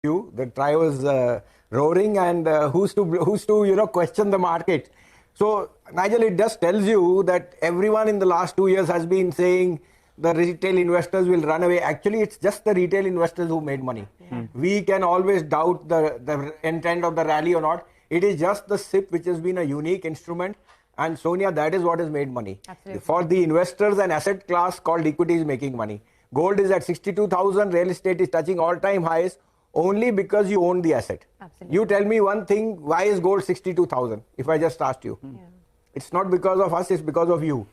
you. The try was roaring, and who's to question the market. So Nigel, it just tells you that everyone in the last 2 years has been saying the retail investors will run away. Actually, it's just the retail investors who made money. We can always doubt the intent of the rally or not. It is just the SIP which has been a unique instrument. And Sonia, that is what has made money. Absolutely. For the investors, an asset class called equity is making money. Gold is at 62,000. Real estate is touching all-time highs only because you own the asset. Absolutely. You tell me one thing, why is gold 62,000? If I just asked you. It's not because of us, it's because of you.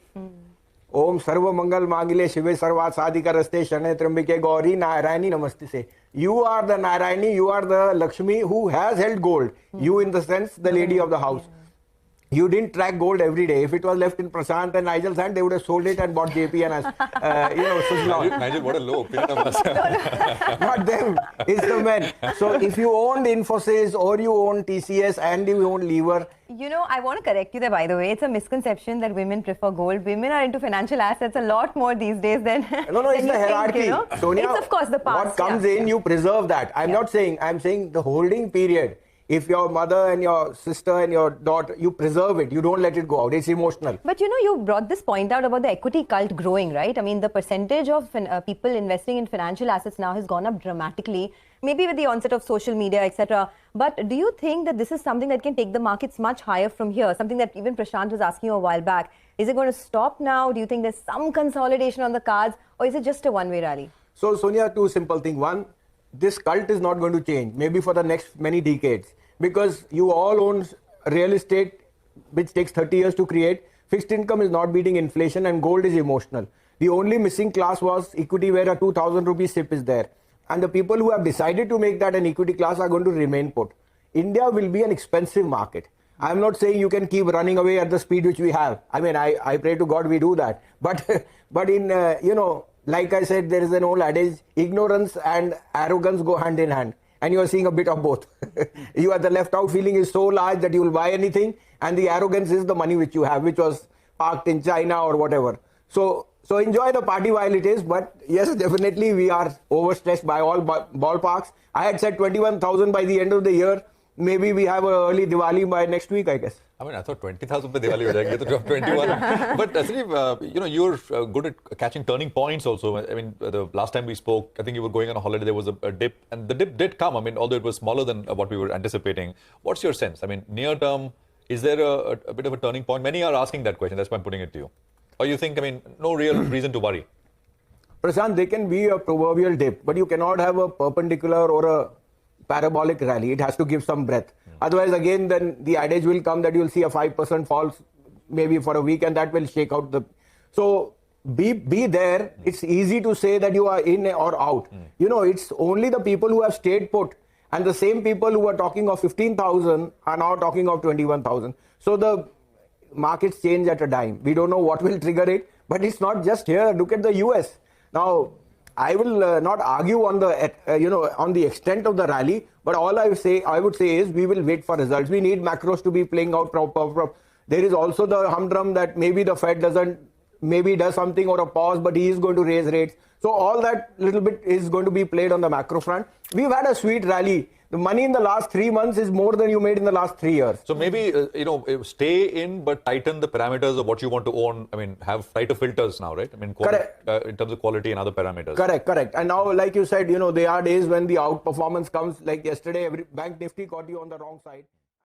Om Sarva Mangal Mangile Shive Sarva Sadhika Raste Shane Trambike Gauri Narayani Namaste se. You are the Narayani, you are the Lakshmi who has held gold. You in the sense, the lady of the house. You didn't track gold every day. If it was left in Prashant and Nigel's hand, they would have sold it and bought JP and Nigel, what a low opinion of us. Not them, it's the men. So if you owned Infosys or you own TCS and you own Lever. You know, I want to correct you there, by the way. It's a misconception that women prefer gold. Women are into financial assets a lot more these days than No, it's than the hierarchy. Think, you know? Sonia, it's of course the past. What comes in, you preserve that. I'm saying the holding period. If your mother and your sister and your daughter, you preserve it. You don't let it go out. It's emotional. But you know, you brought this point out about the equity cult growing, right? I mean, the percentage of people investing in financial assets now has gone up dramatically, maybe with the onset of social media, etc. But do you think that this is something that can take the markets much higher from here? Something that even Prashant was asking you a while back. Is it going to stop now? Do you think there's some consolidation on the cards? Or is it just a one-way rally? So, Sonia, two simple things. One, this cult is not going to change, maybe for the next many decades. Because you all own real estate, which takes 30 years to create. Fixed income is not beating inflation and gold is emotional. The only missing class was equity where a 2,000 rupee SIP is there. And the people who have decided to make that an equity class are going to remain put. India will be an expensive market. I'm not saying you can keep running away at the speed which we have. I mean, I pray to God we do that. But in, like I said, there is an old adage, ignorance and arrogance go hand in hand. And you are seeing a bit of both. You are the left out feeling is so large that you will buy anything, and the arrogance is the money which you have, which was parked in China or whatever. So enjoy the party while it is, but yes, definitely we are overstressed by all ballparks. I had said 21,000 by the end of the year. Maybe we have an early Diwali by next week, I guess. I mean, I thought 20,000 by Diwali would get to drop 21. But Sanjeev, you're good at catching turning points also. I mean, the last time we spoke, I think you were going on a holiday, there was a dip, and the dip did come. I mean, although it was smaller than what we were anticipating. What's your sense? I mean, near term, is there a bit of a turning point? Many are asking that question. That's why I'm putting it to you. Or you think, I mean, no real reason to worry? Prashant, there can be a proverbial dip, but you cannot have a perpendicular or a parabolic rally. It has to give some breath. Otherwise, again, then the adage will come that you'll see a 5% fall maybe for a week, and that will shake out the... So be there. It's easy to say that you are in or out. You know, it's only the people who have stayed put, and the same people who were talking of 15,000 are now talking of 21,000. So the markets change at a dime. We don't know what will trigger it, but it's not just here. Look at the US. Now, I will not argue on the on the extent of the rally, but all I would say is we will wait for results. We need macros to be playing out proper. There is also the humdrum that maybe the Fed does something or a pause, but he is going to raise rates. So all that little bit is going to be played on the macro front. We've had a sweet rally. The money in the last 3 months is more than you made in the last 3 years. So maybe, stay in, but tighten the parameters of what you want to own. I mean, have tighter filters now, right? I mean, in terms of quality and other parameters. Correct. And now, like you said, there are days when the outperformance comes, like yesterday, every Bank Nifty caught you on the wrong side.